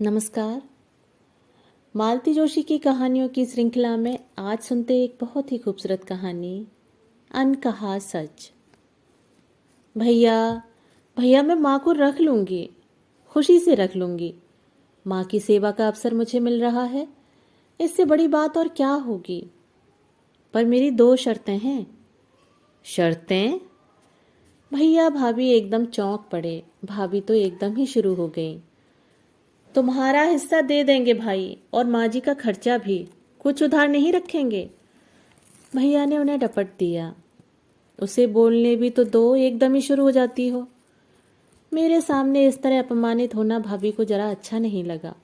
नमस्कार। मालती जोशी की कहानियों की श्रृंखला में आज सुनते एक बहुत ही खूबसूरत कहानी, अनकहा सच। भैया भैया मैं माँ को रख लूँगी, खुशी से रख लूँगी। माँ की सेवा का अवसर मुझे मिल रहा है, इससे बड़ी बात और क्या होगी। पर मेरी 2 शर्तें हैं। शर्तें? भैया भाभी एकदम चौंक पड़े। भाभी तो एकदम ही शुरू हो गई। तुम्हारा हिस्सा दे देंगे भाई, और माँ जी का खर्चा भी, कुछ उधार नहीं रखेंगे। भैया ने उन्हें डपट दिया। उसे बोलने भी तो दो, एकदम ही शुरू हो जाती हो। मेरे सामने इस तरह अपमानित होना भाभी को जरा अच्छा नहीं लगा।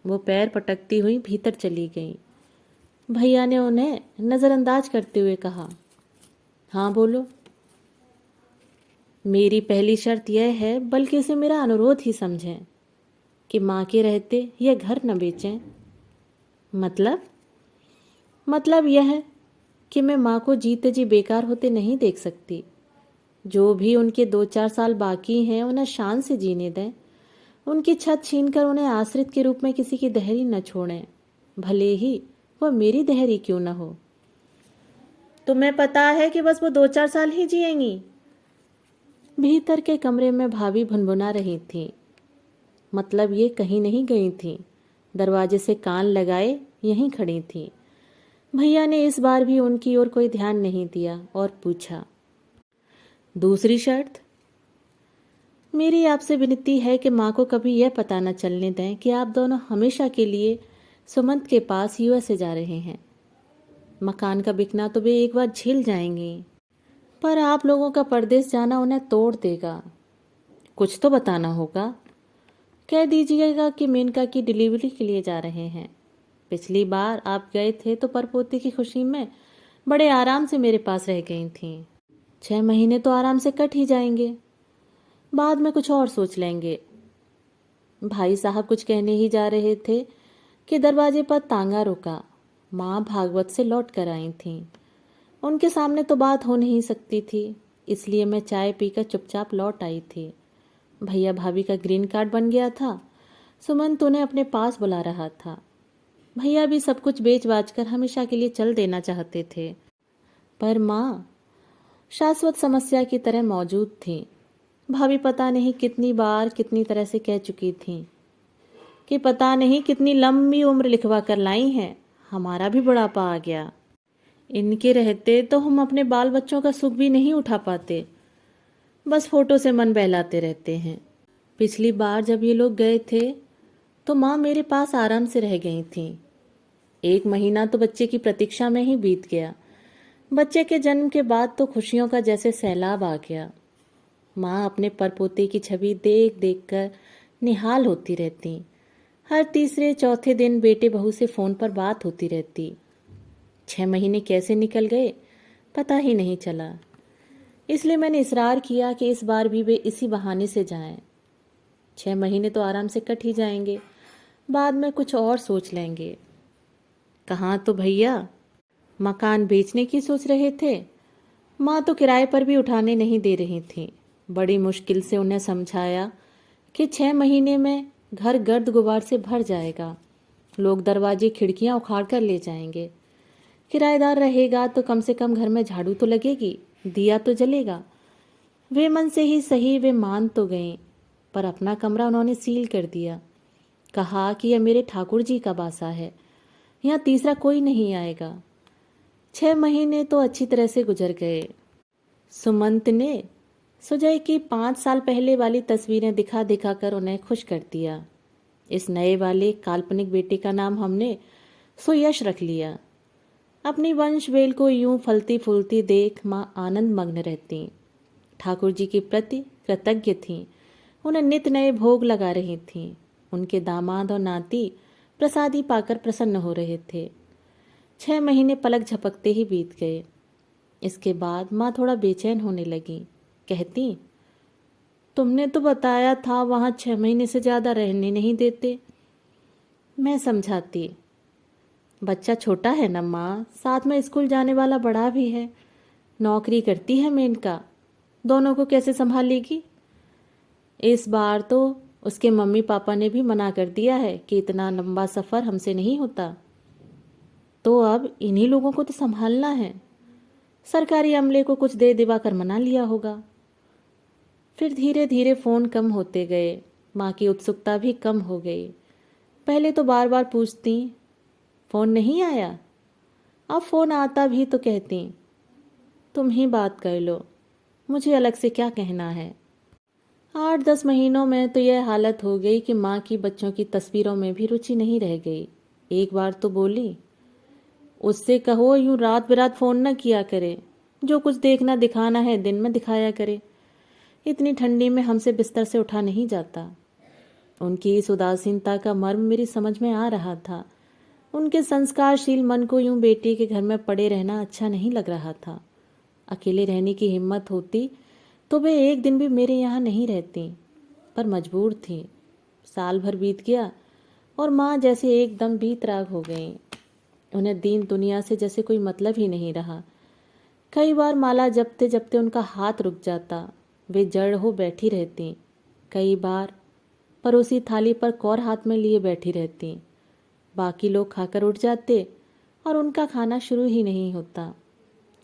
वो पैर पटकती हुई भीतर चली गई। भैया ने उन्हें नज़रअंदाज करते हुए कहा, हाँ बोलो। मेरी पहली शर्त यह है, बल्कि इसे मेरा अनुरोध ही समझें, कि माँ के रहते यह घर न बेचें। मतलब यह है कि मैं माँ को जीते जी बेकार होते नहीं देख सकती। जो भी उनके 2-4 साल बाकी हैं उन्हें शान से जीने दें। उनकी छत छीनकर उन्हें आश्रित के रूप में किसी की देहरी न छोड़ें, भले ही वह मेरी देहरी क्यों न हो। तुम्हें पता है कि बस वो 2-4 साल ही जिएंगी। भीतर के कमरे में भाभी भुनभुना रही थी। मतलब ये कहीं नहीं गई थी, दरवाजे से कान लगाए यहीं खड़ी थी। भैया ने इस बार भी उनकी ओर कोई ध्यान नहीं दिया और पूछा, दूसरी शर्त? मेरी आपसे विनती है कि माँ को कभी यह पता न चलने दें कि आप दोनों हमेशा के लिए सुमंत के पास यूएसए जा रहे हैं। मकान का बिकना तो वे एक बार झेल जाएंगी, पर आप लोगों का परदेश जाना उन्हें तोड़ देगा। कुछ तो बताना होगा। कह दीजिएगा कि मेनका की डिलीवरी के लिए जा रहे हैं। पिछली बार आप गए थे तो परपोती की खुशी में बड़े आराम से मेरे पास रह गई थीं। 6 महीने तो आराम से कट ही जाएंगे, बाद में कुछ और सोच लेंगे। भाई साहब कुछ कहने ही जा रहे थे कि दरवाजे पर तांगा रुका। माँ भागवत से लौट कर आई थीं। उनके सामने तो बात हो नहीं सकती थी, इसलिए मैं चाय पीकर चुपचाप लौट आई थी। भैया भाभी का ग्रीन कार्ड बन गया था। सुमंत उन्हें अपने पास बुला रहा था। भैया भी सब कुछ बेच बाच कर हमेशा के लिए चल देना चाहते थे, पर माँ शाश्वत समस्या की तरह मौजूद थी। भाभी पता नहीं कितनी बार कितनी तरह से कह चुकी थीं कि पता नहीं कितनी लंबी उम्र लिखवा कर लाई हैं, हमारा भी बुढ़ापा आ गया। इनके रहते तो हम अपने बाल बच्चों का सुख भी नहीं उठा पाते, बस फोटो से मन बहलाते रहते हैं। पिछली बार जब ये लोग गए थे तो माँ मेरे पास आराम से रह गई थीं। 1 महीना तो बच्चे की प्रतीक्षा में ही बीत गया। बच्चे के जन्म के बाद तो खुशियों का जैसे सैलाब आ गया। माँ अपने परपोते की छवि देख देख कर निहाल होती रहती। हर तीसरे चौथे दिन बेटे बहू से फ़ोन पर बात होती रहती। 6 महीने कैसे निकल गए पता ही नहीं चला। इसलिए मैंने इसरार किया कि इस बार भी वे इसी बहाने से जाएं। 6 महीने तो आराम से कट ही जाएंगे, बाद में कुछ और सोच लेंगे। कहाँ तो भैया मकान बेचने की सोच रहे थे। माँ तो किराए पर भी उठाने नहीं दे रही थी। बड़ी मुश्किल से उन्हें समझाया कि 6 महीने में घर गर्द गुबार से भर जाएगा। लोग दरवाजे खिड़कियां उखाड़ कर ले जाएंगे। किराएदार रहेगा तो कम से कम घर में झाड़ू तो लगेगी, दिया तो जलेगा। वे मन से ही सही, वे मान तो गए, पर अपना कमरा उन्होंने सील कर दिया। कहा कि यह मेरे ठाकुर जी का बासा है, यहाँ तीसरा कोई नहीं आएगा। 6 महीने तो अच्छी तरह से गुजर गए। सुमंत ने सुजय की 5 साल पहले वाली तस्वीरें दिखा दिखा कर उन्हें खुश कर दिया। इस नए वाले काल्पनिक बेटे का नाम हमने सुयश रख लिया। अपनी वंश वेल को यूं फलती फूलती देख माँ आनंद मग्न रहती। ठाकुर जी के प्रति कृतज्ञ थीं। उन्हें नित नए भोग लगा रही थीं। उनके दामाद और नाती प्रसादी पाकर प्रसन्न हो रहे थे। 6 महीने पलक झपकते ही बीत गए। इसके बाद माँ थोड़ा बेचैन होने लगी। कहती, तुमने तो बताया था वहाँ 6 महीने से ज़्यादा रहने नहीं देते। मैं समझाती, बच्चा छोटा है ना माँ, साथ में स्कूल जाने वाला बड़ा भी है, नौकरी करती है मेनका, दोनों को कैसे संभालेगी। इस बार तो उसके मम्मी पापा ने भी मना कर दिया है कि इतना लंबा सफ़र हमसे नहीं होता। तो अब इन्हीं लोगों को तो संभालना है। सरकारी अमले को कुछ दे दिवा कर मना लिया होगा। फिर धीरे धीरे फ़ोन कम होते गए। माँ की उत्सुकता भी कम हो गई। पहले तो बार बार पूछती, फ़ोन नहीं आया? अब फ़ोन आता भी तो कहती, तुम ही बात कर लो, मुझे अलग से क्या कहना है। 8-10 महीनों में तो यह हालत हो गई कि माँ की बच्चों की तस्वीरों में भी रुचि नहीं रह गई। एक बार तो बोली, उससे कहो यूं रात बेरात फ़ोन न किया करे, जो कुछ देखना दिखाना है दिन में दिखाया करे। इतनी ठंडी में हमसे बिस्तर से उठा नहीं जाता। उनकी इस उदासीनता का मर्म मेरी समझ में आ रहा था। उनके संस्कारशील मन को यूं बेटी के घर में पड़े रहना अच्छा नहीं लग रहा था। अकेले रहने की हिम्मत होती तो वे एक दिन भी मेरे यहाँ नहीं रहती, पर मजबूर थी। साल भर बीत गया और माँ जैसे एकदम बीतराग हो गई। उन्हें दीन दुनिया से जैसे कोई मतलब ही नहीं रहा। कई बार माला जपते जपते उनका हाथ रुक जाता, वे जड़ हो बैठी रहती। कई बार परोसी थाली पर कौर हाथ में लिए बैठी रहती। बाकी लोग खाकर उठ जाते और उनका खाना शुरू ही नहीं होता।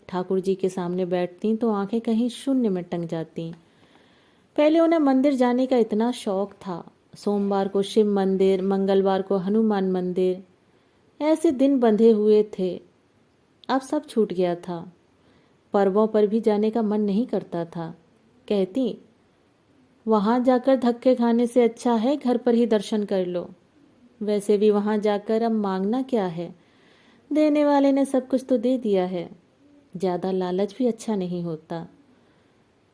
ठाकुर जी के सामने बैठती तो आंखें कहीं शून्य में टंग जाती। पहले उन्हें मंदिर जाने का इतना शौक था। सोमवार को शिव मंदिर, मंगलवार को हनुमान मंदिर, ऐसे दिन बंधे हुए थे। अब सब छूट गया था। पर्वों पर भी जाने का मन नहीं करता था। कहती, वहाँ जाकर धक्के खाने से अच्छा है घर पर ही दर्शन कर लो। वैसे भी वहाँ जाकर अब मांगना क्या है, देने वाले ने सब कुछ तो दे दिया है। ज़्यादा लालच भी अच्छा नहीं होता।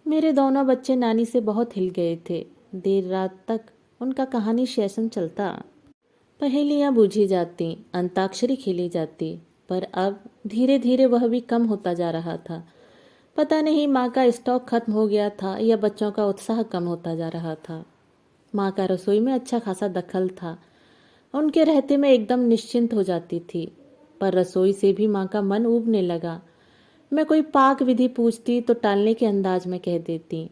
मेरे दोनों बच्चे नानी से बहुत हिल गए थे। देर रात तक उनका कहानी सेशन चलता। पहेलियाँ बूझी जाती, अंताक्षरी खेली जाती, पर अब धीरे धीरे वह भी कम होता जा रहा था। पता नहीं माँ का स्टॉक खत्म हो गया था या बच्चों का उत्साह कम होता जा रहा था। माँ का रसोई में अच्छा खासा दखल था। उनके रहते मैं एकदम निश्चिंत हो जाती थी, पर रसोई से भी माँ का मन ऊबने लगा। मैं कोई पाक विधि पूछती तो टालने के अंदाज में कह देती,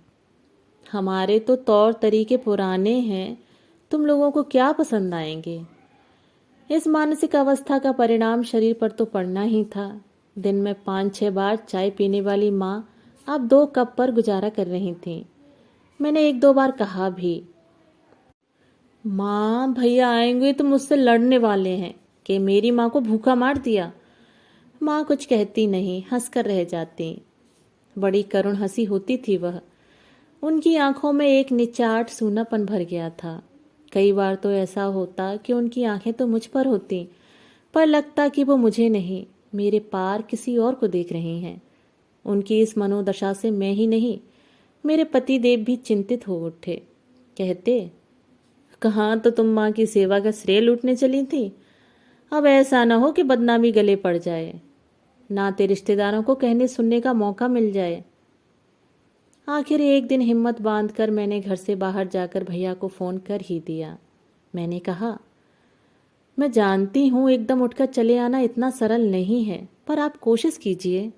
हमारे तो तौर तरीके पुराने हैं, तुम लोगों को क्या पसंद आएंगे। इस मानसिक अवस्था का परिणाम शरीर पर तो पड़ना ही था। दिन में 5-6 बार चाय पीने वाली माँ अब 2 कप पर गुजारा कर रही थी। मैंने 1-2 बार कहा भी, माँ भैया आएंगे तो मुझसे लड़ने वाले हैं कि मेरी माँ को भूखा मार दिया। माँ कुछ कहती नहीं, हंसकर रह जाती। बड़ी करुण हंसी होती थी वह। उनकी आंखों में एक निचाट सूनापन भर गया था। कई बार तो ऐसा होता कि उनकी आंखें तो मुझ पर होती, पर लगता कि वो मुझे नहीं, मेरे पार किसी और को देख रही हैं। उनकी इस मनोदशा से मैं ही नहीं, मेरे पति देव भी चिंतित हो उठे। कहते, कहाँ तो तुम माँ की सेवा का श्रेय लूटने चली थी। अब ऐसा न हो कि बदनामी गले पड़ जाए, नाते रिश्तेदारों को कहने सुनने का मौका मिल जाए। आखिर एक दिन हिम्मत बांधकर मैंने घर से बाहर जाकर भैया को फ़ोन कर ही दिया। मैंने कहा, मैं जानती हूँ एकदम उठकर चले आना इतना सरल नहीं है, पर आप कोशिश कीजिए।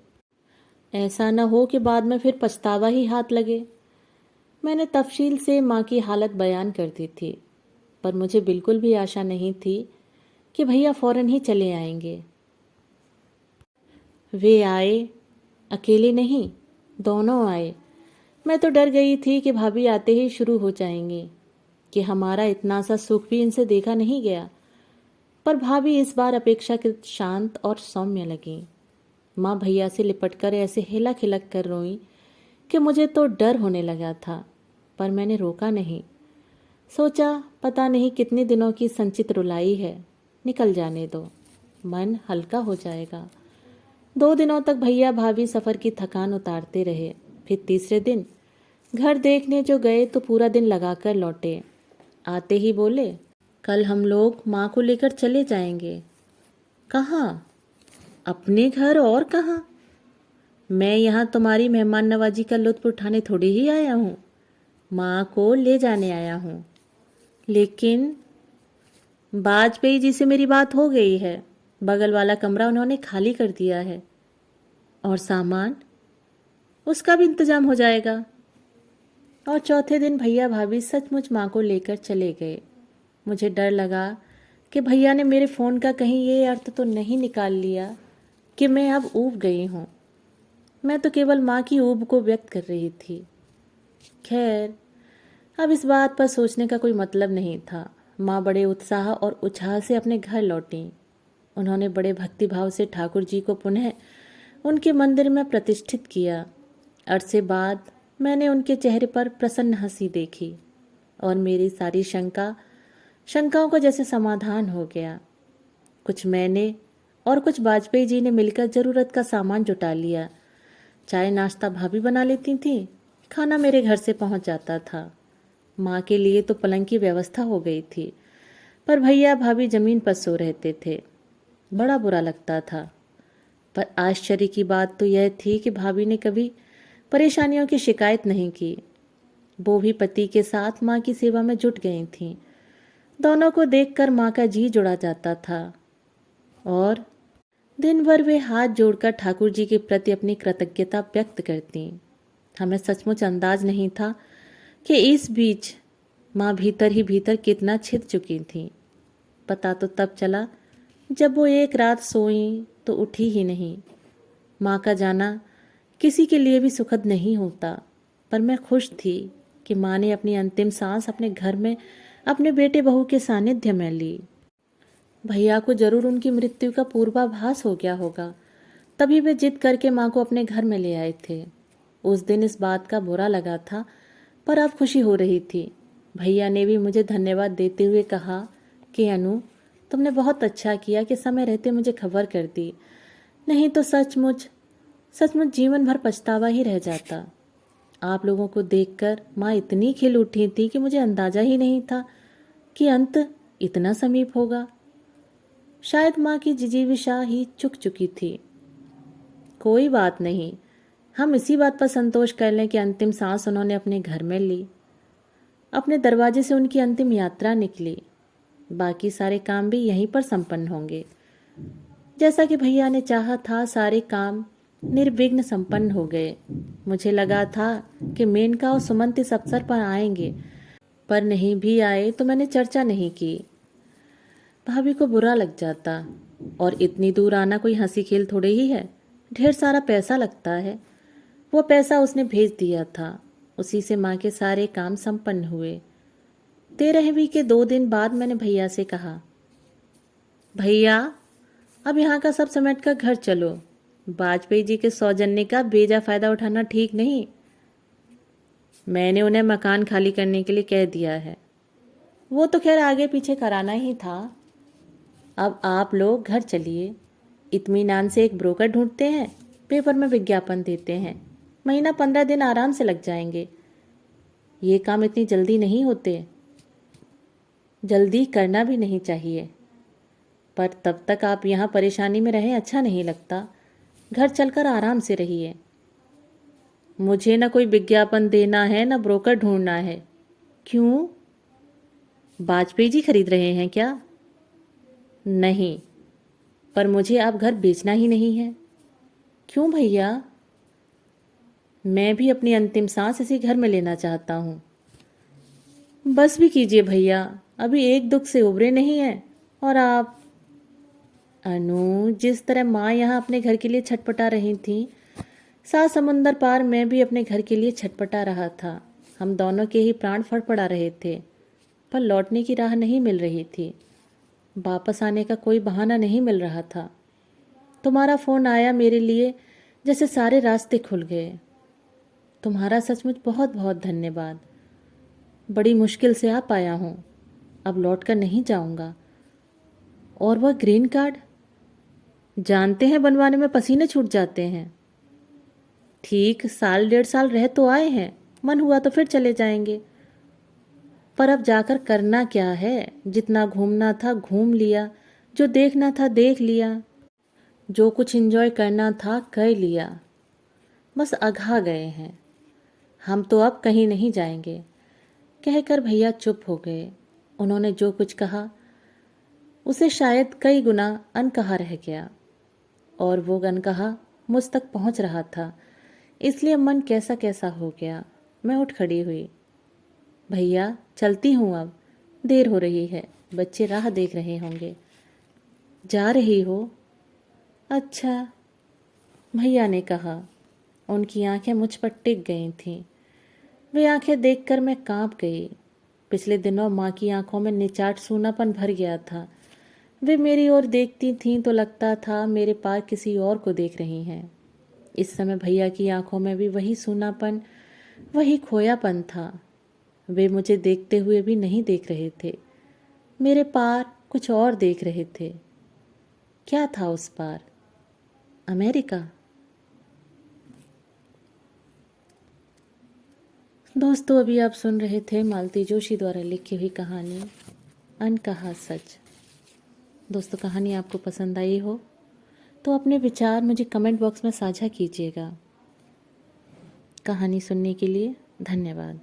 ऐसा न हो कि बाद में फिर पछतावा ही हाथ लगे। मैंने तफसील से माँ की हालत बयान कर दी थी, पर मुझे बिल्कुल भी आशा नहीं थी कि भैया फौरन ही चले आएंगे। वे आए, अकेले नहीं, दोनों आए। मैं तो डर गई थी कि भाभी आते ही शुरू हो जाएंगी कि हमारा इतना सा सुख भी इनसे देखा नहीं गया, पर भाभी इस बार अपेक्षाकृत शांत और सौम्य लगी। माँ भैया से लिपटकर ऐसे हिलक हिलक कर रोई कि मुझे तो डर होने लगा था, पर मैंने रोका नहीं। सोचा पता नहीं कितने दिनों की संचित रुलाई है, निकल जाने दो, मन हल्का हो जाएगा। 2 दिनों तक भैया भाभी सफ़र की थकान उतारते रहे। फिर तीसरे दिन घर देखने जो गए तो पूरा दिन लगाकर लौटे। आते ही बोले, कल हम लोग माँ को लेकर चले जाएंगे। कहाँ? अपने घर, और कहाँ? मैं यहाँ तुम्हारी मेहमान नवाजी का लुत्फ उठाने थोड़ी ही आया हूँ, माँ को ले जाने आया हूँ। लेकिन वाजपेयी जी से मेरी बात हो गई है, बगल वाला कमरा उन्होंने खाली कर दिया है, और सामान उसका भी इंतजाम हो जाएगा। और चौथे दिन भैया भाभी सचमुच माँ को लेकर चले गए। मुझे डर लगा कि भैया ने मेरे फ़ोन का कहीं ये अर्थ तो नहीं निकाल लिया कि मैं अब ऊब गई हूँ। मैं तो केवल माँ की ऊब को व्यक्त कर रही थी। खैर, अब इस बात पर सोचने का कोई मतलब नहीं था। माँ बड़े उत्साह और उछाल से अपने घर लौटी। उन्होंने बड़े भक्तिभाव से ठाकुर जी को पुनः उनके मंदिर में प्रतिष्ठित किया। अरसे बाद मैंने उनके चेहरे पर प्रसन्न हंसी देखी और मेरी सारी शंकाओं का जैसे समाधान हो गया। कुछ मैंने और कुछ वाजपेयी जी ने मिलकर ज़रूरत का सामान जुटा लिया। चाय नाश्ता भाभी बना लेती थी, खाना मेरे घर से पहुंच जाता था। माँ के लिए तो पलंग की व्यवस्था हो गई थी, पर भैया भाभी जमीन पर सो रहते थे। बड़ा बुरा लगता था, पर आश्चर्य की बात तो यह थी कि भाभी ने कभी परेशानियों की शिकायत नहीं की। वो भी पति के साथ माँ की सेवा में जुट गई थीं। दोनों को देखकर माँ का जी जुड़ा जाता था और दिन भर वे हाथ जोड़कर ठाकुर जी के प्रति अपनी कृतज्ञता व्यक्त करती। हमें सचमुच अंदाज नहीं था कि इस बीच माँ भीतर ही भीतर कितना छिद चुकी थी। पता तो तब चला जब वो एक रात सोई तो उठी ही नहीं। माँ का जाना किसी के लिए भी सुखद नहीं होता, पर मैं खुश थी कि माँ ने अपनी अंतिम सांस अपने घर में अपने बेटे बहू के सानिध्य में ली। भैया को जरूर उनकी मृत्यु का पूर्वाभास हो गया होगा, तभी वे जिद करके माँ को अपने घर में ले आए थे। उस दिन इस बात का बुरा लगा था, पर अब खुशी हो रही थी। भैया ने भी मुझे धन्यवाद देते हुए कहा कि अनु, तुमने बहुत अच्छा किया कि समय रहते मुझे खबर कर दी, नहीं तो सचमुच जीवन भर पछतावा ही रह जाता। आप लोगों को देखकर माँ इतनी खिल उठी थी कि मुझे अंदाजा ही नहीं था कि अंत इतना समीप होगा। शायद माँ की जिजीविषा ही चुक चुकी थी। कोई बात नहीं, हम इसी बात पर संतोष कर लें कि अंतिम सांस उन्होंने अपने घर में ली। अपने दरवाजे से उनकी अंतिम यात्रा निकली। बाकी सारे काम भी यहीं पर संपन्न होंगे। जैसा कि भैया ने चाहा था, सारे काम निर्विघ्न संपन्न हो गए। मुझे लगा था कि मेनका और सुमंत इस अवसर पर आएंगे, पर नहीं भी आए तो मैंने चर्चा नहीं की। भाभी को बुरा लग जाता, और इतनी दूर आना कोई हंसी खेल थोड़े ही है। ढेर सारा पैसा लगता है। वो पैसा उसने भेज दिया था, उसी से माँ के सारे काम संपन्न हुए। 13वीं के 2 दिन बाद मैंने भैया से कहा, भैया अब यहाँ का सब समेट कर घर चलो। वाजपेयी जी के सौजन्य का बेजा फायदा उठाना ठीक नहीं। मैंने उन्हें मकान खाली करने के लिए कह दिया है। वो तो खैर आगे पीछे कराना ही था। अब आप लोग घर चलिए। इत्मीनान से एक ब्रोकर ढूंढते हैं, पेपर में विज्ञापन देते हैं। महीना 15 दिन आराम से लग जाएंगे। ये काम इतनी जल्दी नहीं होते, जल्दी करना भी नहीं चाहिए। पर तब तक आप यहाँ परेशानी में रहें अच्छा नहीं लगता। घर चलकर आराम से रहिए। मुझे ना कोई विज्ञापन देना है, ना ब्रोकर ढूंढना है। क्यों? वाजपेयी जी खरीद रहे हैं क्या? नहीं, पर मुझे अब घर बेचना ही नहीं है। क्यों भैया? मैं भी अपनी अंतिम सांस इसी घर में लेना चाहता हूँ। बस भी कीजिए भैया, अभी एक दुख से उबरे नहीं हैं। और आप? अनु, जिस तरह माँ यहाँ अपने घर के लिए छटपटा रही थी, 7 समुंदर पार मैं भी अपने घर के लिए छटपटा रहा था। हम दोनों के ही प्राण फड़फड़ा रहे थे, पर लौटने की राह नहीं मिल रही थी। वापस आने का कोई बहाना नहीं मिल रहा था। तुम्हारा फ़ोन आया मेरे लिए, जैसे सारे रास्ते खुल गए। तुम्हारा सचमुच बहुत बहुत धन्यवाद। बड़ी मुश्किल से आ पाया हूँ। अब लौट कर नहीं जाऊँगा। और वह ग्रीन कार्ड, जानते हैं बनवाने में पसीने छूट जाते हैं। ठीक 1.5 साल रह तो आए हैं, मन हुआ तो फिर चले जाएंगे। पर अब जाकर करना क्या है? जितना घूमना था घूम लिया, जो देखना था देख लिया, जो कुछ एंजॉय करना था कर लिया। बस अघा गए हैं। हम तो अब कहीं नहीं जाएंगे। कहकर भैया चुप हो गए। उन्होंने जो कुछ कहा उसे शायद कई गुना अनकहा रह गया, और वो अनकहा मुझ तक पहुंच रहा था, इसलिए मन कैसा कैसा हो गया। मैं उठ खड़ी हुई। भैया चलती हूँ अब, देर हो रही है, बच्चे राह देख रहे होंगे। जा रही हो? अच्छा, भैया ने कहा। उनकी आंखें मुझ पर टिक गई थीं। वे आंखें देखकर मैं कांप गई। पिछले दिनों माँ की आंखों में निचाट सूनापन भर गया था। वे मेरी ओर देखती थीं तो लगता था मेरे पार किसी और को देख रही हैं। इस समय भैया की आंखों में भी वही सूनापन, वही खोयापन था। वे मुझे देखते हुए भी नहीं देख रहे थे, मेरे पार कुछ और देख रहे थे। क्या था उस पार? अमेरिका। दोस्तों, अभी आप सुन रहे थे मालती जोशी द्वारा लिखी हुई कहानी अनकहा सच। दोस्तों, कहानी आपको पसंद आई हो तो अपने विचार मुझे कमेंट बॉक्स में साझा कीजिएगा। कहानी सुनने के लिए धन्यवाद।